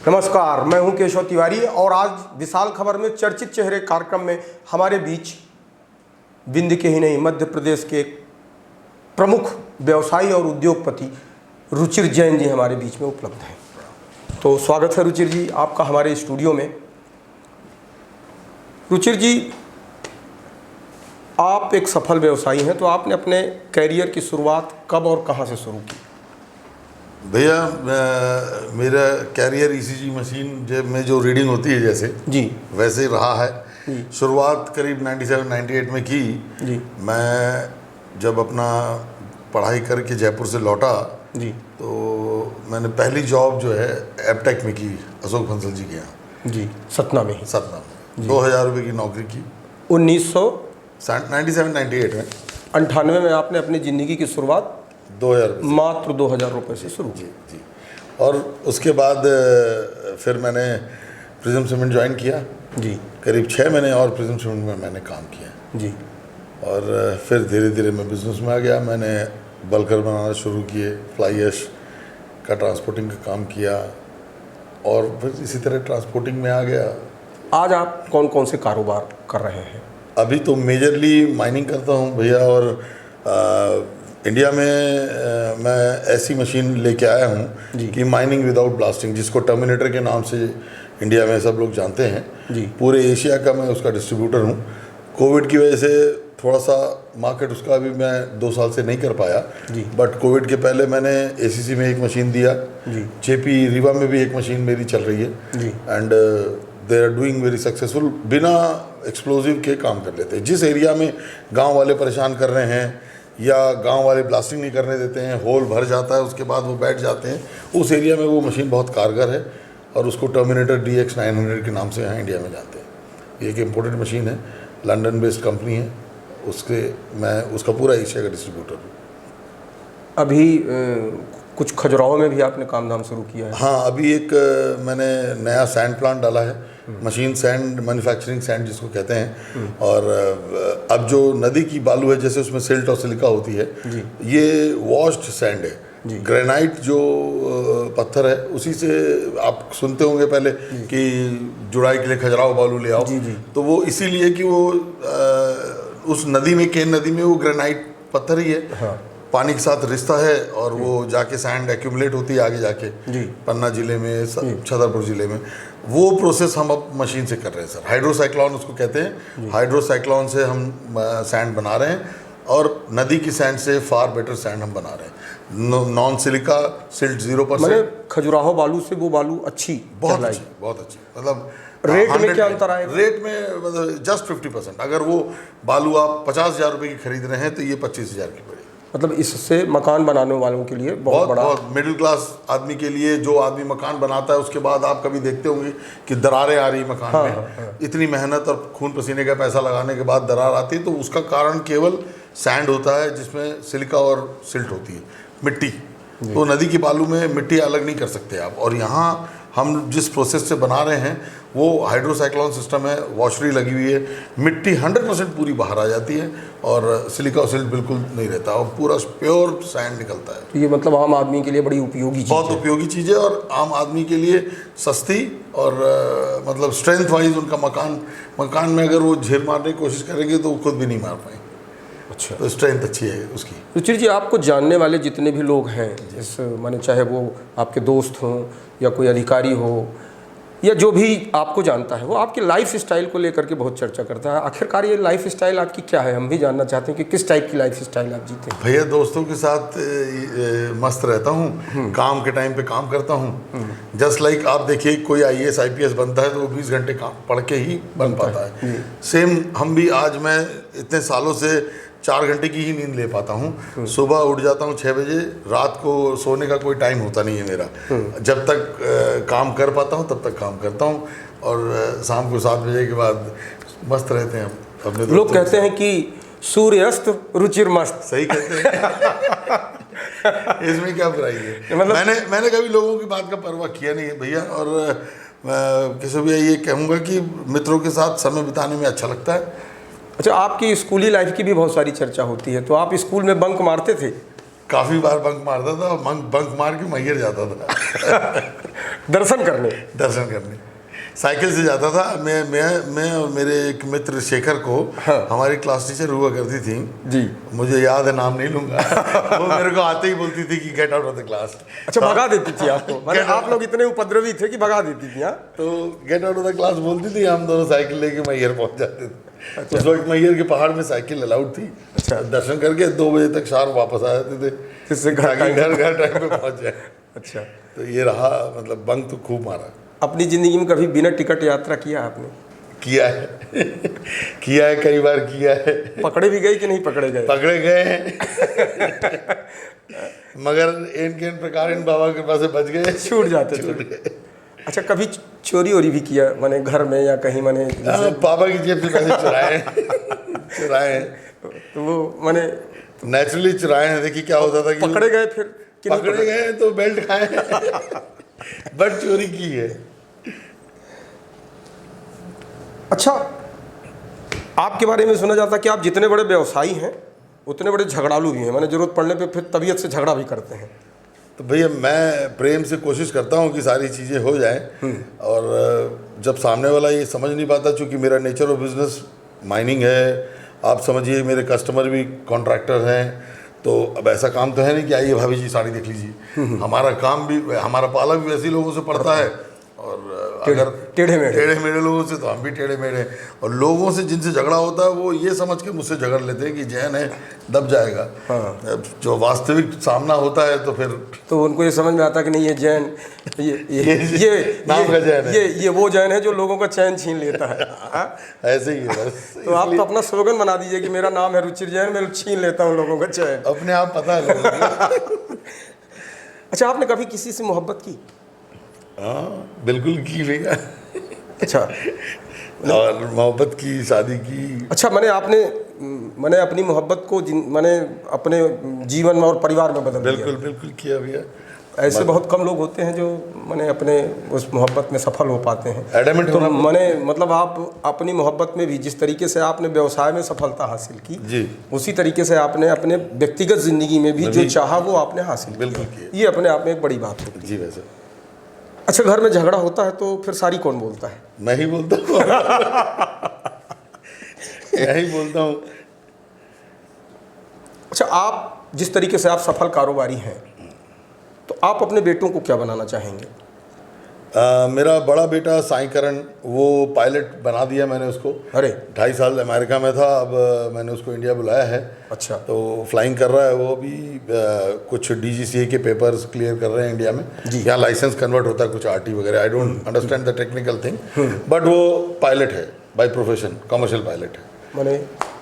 नमस्कार, मैं हूं केशव तिवारी और आज विशाल खबर में चर्चित चेहरे कार्यक्रम में हमारे बीच विंध्य के ही नहीं मध्य प्रदेश के एक प्रमुख व्यवसायी और उद्योगपति रुचिर जैन जी हमारे बीच में उपलब्ध हैं। तो स्वागत है रुचिर जी आपका हमारे स्टूडियो में। रुचिर जी, आप एक सफल व्यवसायी हैं, तो आपने अपने कैरियर की शुरुआत कब और कहां से शुरू की? भैया मेरा कैरियर ईसीजी मशीन में जो रीडिंग होती है जैसे जी वैसे ही रहा है। शुरुआत करीब 97-98 में की जी। मैं जब अपना पढ़ाई करके जयपुर से लौटा जी तो मैंने पहली जॉब जो है एपटेक में की, अशोक बंसल जी के यहाँ जी, सतना में ही। सतना में 2000 रुपये की नौकरी की 1997-98 में। 98 में आपने अपनी ज़िंदगी की शुरुआत 2000 मात्र 2000 रुपये से शुरू की। जी। और उसके बाद फिर मैंने प्रिज्म सीमेंट ज्वाइन किया जी। करीब 6 महीने और प्रिज्म सीमेंट में मैंने काम किया जी। और फिर धीरे धीरे मैं बिज़नेस में आ गया। मैंने बल्कर बनाना शुरू किए, फ्लाई ऐश का ट्रांसपोर्टिंग का काम किया और फिर इसी तरह ट्रांसपोर्टिंग में आ गया। आज आप कौन कौन से कारोबार कर रहे हैं? अभी तो मेजरली माइनिंग करता हूँ भैया, और इंडिया में मैं ऐसी मशीन लेके आया हूँ कि माइनिंग विदाउट ब्लास्टिंग, जिसको टर्मिनेटर के नाम से इंडिया में सब लोग जानते हैं जी। पूरे एशिया का मैं उसका डिस्ट्रीब्यूटर हूँ। कोविड की वजह से थोड़ा सा मार्केट उसका अभी मैं 2 साल से नहीं कर पाया, बट कोविड के पहले मैंने एसीसी में एक मशीन दिया, जेपी रीवा में भी एक मशीन मेरी चल रही है and they are doing very successful. बिना एक्सप्लोजिव के काम कर लेते हैं। जिस एरिया में गाँव वाले परेशान कर रहे हैं या गांव वाले ब्लास्टिंग नहीं करने देते हैं, होल भर जाता है उसके बाद वो बैठ जाते हैं, उस एरिया में वो मशीन बहुत कारगर है और उसको टर्मिनेटर DX 900 के नाम से यहाँ इंडिया में जानते हैं। ये एक इम्पोर्टेड मशीन है, लंदन बेस्ड कंपनी है, मैं उसका पूरा एशिया का डिस्ट्रीब्यूटर हूँ। अभी कुछ खजुराहो में भी आपने काम धाम शुरू किया है? हाँ, अभी एक मैंने नया सैंड प्लांट डाला है, मशीन सैंड मैन्युफैक्चरिंग सैंड जिसको कहते हैं। और अब जो नदी की बालू है जैसे उसमें सिल्ट और सिलिका होती है, ये वॉश्ड सैंड है। ग्रेनाइट जो पत्थर है उसी से आप सुनते होंगे पहले कि जुड़ाई के लिए खजुराहो बालू ले आओ, तो वो इसीलिए कि वो उस नदी में, केन नदी में वो ग्रेनाइट पत्थर ही है। हाँ। पानी के साथ रिश्ता है और वो जाके सैंड एक्यूमुलेट होती है आगे जाके पन्ना जिले में, छतरपुर जिले में। वो प्रोसेस हम अब मशीन से कर रहे हैं सर। हाइड्रोसाइक्लोन उसको कहते हैं। हाइड्रोसाइक्लोन से हम सैंड बना रहे हैं और नदी की सैंड से फार बेटर सैंड हम बना रहे हैं। Non silica, silt 0%। खजुराहो बालू से वो बालू अच्छी, बहुत अच्छी, बहुत अच्छी। मतलब रेट में क्या अंतर आएगा? रेट में मतलब जस्ट 50%। अगर वो बालू आप 50,000 रुपये की खरीद रहे हैं तो ये 25,000 की पड़ेगी। मतलब इससे मकान बनाने वालों के लिए बहुत बड़ा, बहुत मिडिल क्लास आदमी के लिए, जो आदमी मकान बनाता है उसके बाद आप कभी देखते होंगे कि दरारें आ रही मकान में। इतनी मेहनत और खून पसीने का पैसा लगाने के बाद दरार आती है, तो उसका कारण केवल सैंड होता है जिसमें सिलिका और सिल्ट होती है, मिट्टी। तो नदी की बालू में मिट्टी अलग नहीं कर सकते आप। और यहाँ हम जिस प्रोसेस से बना रहे हैं वो हाइड्रोसाइक्लोन सिस्टम है, वॉशरी लगी हुई है, मिट्टी 100% पूरी बाहर आ जाती है और सिलिका और सिल्ट बिल्कुल नहीं रहता और पूरा प्योर सैंड निकलता है। तो ये मतलब आम आदमी के लिए बड़ी उपयोगी चीज़ है। बहुत उपयोगी चीज़ है और आम आदमी के लिए सस्ती और मतलब स्ट्रेंथ वाइज उनका मकान में अगर वो झेल मारने की कोशिश करेंगे तो वो खुद भी नहीं मार पाएंगे। अच्छा, तो स्ट्रेंथ अच्छी है उसकी। रुचिर जी, आपको जानने वाले जितने भी लोग हैं, इस माने चाहे वो आपके दोस्त हों या कोई अधिकारी हो या जो भी आपको जानता है, वो आपकी लाइफ स्टाइल को लेकर के बहुत चर्चा करता है। आखिरकार ये लाइफ स्टाइल आपकी क्या है? हम भी जानना चाहते हैं कि किस टाइप की लाइफ स्टाइल आप जीते हैं। भैया दोस्तों के साथ मस्त रहता हूँ, काम के टाइम पे काम करता हूँ। जस्ट लाइक आप देखिए कोई IAS IPS बनता है तो वो 20 घंटे काम पढ़ के ही बन पाता है। सेम हम भी, आज मैं इतने सालों से 4 घंटे की ही नींद ले पाता हूँ। सुबह उठ जाता हूँ 6 बजे, रात को सोने का कोई टाइम होता नहीं है मेरा। जब तक काम कर पाता हूँ तब तक काम करता हूँ और शाम को 7 बजे के बाद मस्त रहते हैं हम अपने। लोग कहते हैं कि सूर्यास्त रुचिर मस्त। सही कहते हैं। इसमें क्या बुराई है? मतलब मैंने कभी लोगों की बात का परवाह किया नहीं है भैया। और किसी भी ये कहूँगा कि मित्रों के साथ समय बिताने में अच्छा लगता है। अच्छा, आपकी स्कूली लाइफ की भी बहुत सारी चर्चा होती है, तो आप स्कूल में बंक मारते थे? काफ़ी बार बंक मारता था, बंक मार के मैहर जाता था दर्शन करने साइकिल से जाता था। मैं और मेरे एक मित्र शेखर को, हमारी क्लास टीचर हुआ करती थी जी, मुझे याद है, नाम नहीं लूंगा वो मेरे को आते ही बोलती थी कि get out of the class. अच्छा, भगा देती थी आपको? मतलब आप लोग इतने उपद्रवी थे कि भगा देती थी? हाँ, तो get out of the class बोलती थी, हम दोनों साइकिल लेके मैहर पहुंच जाते थे। अच्छा। उस वक्त मैहर के पहाड़ में साइकिल अलाउड थी। अच्छा। दर्शन करके 2 बजे तक शार्प वापस आ जाते थे, जिससे घर टाइम पे पहुंच जाए। अच्छा, तो ये रहा, मतलब बंक तो खूब मारा। अपनी ज़िंदगी में कभी बिना टिकट यात्रा किया आपने? किया है किया है, कई बार किया है। पकड़े भी गए कि नहीं पकड़े गए? पकड़े गए हैं मगर इन प्रकार इन बाबा के पास से बच गए, छूट जाते थे। अच्छा, कभी चोरी वोरी भी किया मैंने घर में या कहीं? मैंने पापा की जेब से पैसे चुराए हैं तो वो मैंने नेचुरली चुराए हैं। देखिए क्या होता था कि पकड़े गए, फिर पकड़े गए तो बेल्ट खाए बट चोरी की है। अच्छा, आपके बारे में सुना जाता है कि आप जितने बड़े व्यवसायी हैं उतने बड़े झगड़ालू भी हैं, मैंने ज़रूरत पड़ने पे फिर तबीयत से झगड़ा भी करते हैं। तो भैया मैं प्रेम से कोशिश करता हूँ कि सारी चीज़ें हो जाएं, और जब सामने वाला ये समझ नहीं पाता, चूँकि मेरा नेचर ऑफ बिजनेस माइनिंग है, आप समझिए मेरे कस्टमर भी कॉन्ट्रैक्टर हैं, तो अब ऐसा काम तो है नहीं कि आइए भाभी जी साड़ी देख लीजिए। हमारा काम भी, हमारा पाला भी वैसे लोगों से पड़ता है, और अगर टेढ़े मेढ़े लोगों से तो हम भी टेढ़े मेढ़े। और लोगों से जिनसे झगड़ा होता है वो ये समझ के मुझसे झगड़ लेते हैं कि जैन है दब जाएगा। हाँ। जो वास्तविक सामना होता है तो फिर तो उनको ये समझ में आता कि नहीं, ये जैन ये नाम का जैन है, ये वो जैन है जो लोगों का चैन छीन लेता है। ऐसे ही है बस। तो आप तो अपना स्लोगन बना दीजिए कि मेरा नाम है रुचिर जैन, मैं छीन लेता हूँ लोगों का चैन। अपने आप पता है अच्छा, आपने कभी किसी से मोहब्बत की? हाँ बिल्कुल की भैया। अच्छा, और मोहब्बत की, शादी की। अच्छा, मैंने अपनी मोहब्बत को मैंने अपने जीवन में और परिवार में बदल दिया। बिल्कुल किया भैया। ऐसे बहुत कम लोग होते हैं जो मैंने अपने उस मोहब्बत में सफल हो पाते हैं। एडमेंट तो मैंने मतलब आप अपनी मोहब्बत में भी जिस तरीके से आपने व्यवसाय में सफलता हासिल की जी, उसी तरीके से आपने अपने व्यक्तिगत जिंदगी में भी जो चाहा वो आपने हासिल बिल्कुल किया। ये अपने आप में एक बड़ी बात है जी। वैसे अच्छा, घर में झगड़ा होता है तो फिर सारी कौन बोलता है? मैं ही बोलता हूँ मैं ही बोलता हूँ। अच्छा, आप जिस तरीके से आप सफल कारोबारी हैं तो आप अपने बेटों को क्या बनाना चाहेंगे? मेरा बड़ा बेटा साई करण, वो पायलट बना दिया मैंने उसको। अरे 2.5 साल अमेरिका में था, अब मैंने उसको इंडिया बुलाया है। अच्छा, तो फ्लाइंग कर रहा है वो अभी। कुछ DGCA के पेपर्स क्लियर कर रहे हैं इंडिया में। यहाँ लाइसेंस कन्वर्ट होता है कुछ RT वगैरह, I don't understand the technical thing, but वो पायलट है बाय प्रोफेशन, कमर्शियल पायलट है। मैंने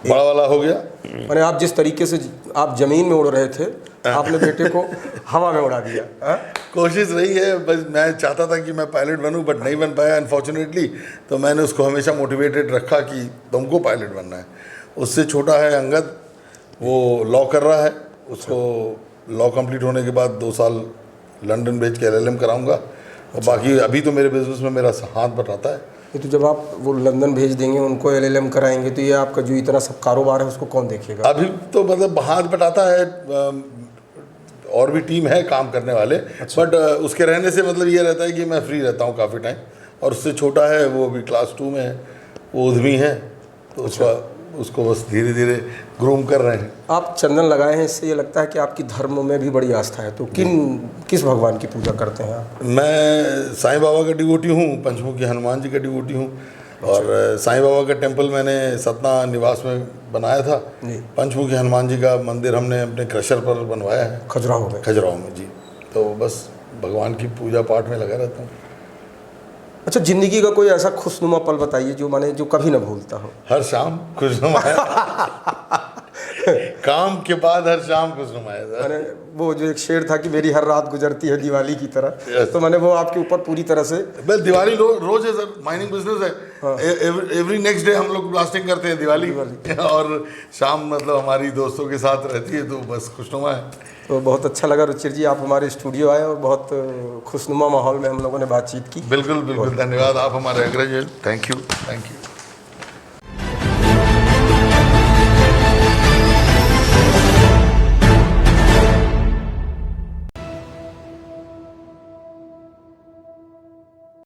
बड़ा वाला हो गया। मैंने आप जिस तरीके से आप जमीन में उड़ रहे थे, आपने बेटे को हवा में उड़ा दिया। कोशिश रही है, बस मैं चाहता था कि मैं पायलट बनूं बट नहीं बन पाया अनफॉर्चुनेटली। तो मैंने उसको हमेशा मोटिवेटेड रखा कि तुमको पायलट बनना है। उससे छोटा है अंगद, वो लॉ कर रहा है, उसको लॉ कंप्लीट होने के बाद 2 साल लंदन भेज के LLM कराऊंगा। और बाकी अभी तो मेरे बिजनेस में मेरा हाथ बटाता है। तो जब आप वो लंदन भेज देंगे, उनको LLM कराएंगे, तो ये आपका जो इतना सब कारोबार है उसको कौन देखेगा? अभी तो मतलब हाथ बटाता है, और भी टीम है काम करने वाले। अच्छा। बट उसके रहने से मतलब ये रहता है कि मैं फ्री रहता हूँ काफ़ी टाइम। और उससे छोटा है वो अभी क्लास 2 में है, वो उद्यमी है, तो उसको बस धीरे धीरे ग्रूम कर रहे हैं। आप चंदन लगाए हैं, इससे ये लगता है कि आपकी धर्म में भी बड़ी आस्था है। तो किस भगवान की पूजा करते हैं आप? मैं साईं बाबा का डिवोटी हूँ, पंचमुखी हनुमान जी का डिवोटी हूँ। और साईं बाबा का टेम्पल मैंने सतना निवास में बनाया था। पंचमुखी हनुमान जी का मंदिर हमने अपने क्रशर पर बनवाया है, खजुराहो में जी। तो बस भगवान की पूजा पाठ में लगा रहता हूँ। अच्छा, जिंदगी का कोई ऐसा खुशनुमा पल बताइए जो कभी ना भूलता हो। हर शाम खुशनुमा है काम के बाद हर शाम खुशनुमा है। मैंने वो जो एक शेर था कि मेरी हर रात गुजरती है दिवाली की तरह, तो मैंने वो आपके ऊपर पूरी तरह से। बस दिवाली रोज है सर, माइनिंग बिजनेस है। हाँ। एवरी नेक्स्ट डे हम लोग ब्लास्टिंग करते हैं दिवाली और शाम मतलब हमारी दोस्तों के साथ रहती है, तो बस खुशनुमा है। तो बहुत अच्छा लगा रुचिर जी, आप हमारे स्टूडियो आए और बहुत खुशनुमा माहौल में हम लोगों ने बातचीत की। बिल्कुल धन्यवाद, आप हमारे अग्रज हैं। Thank you.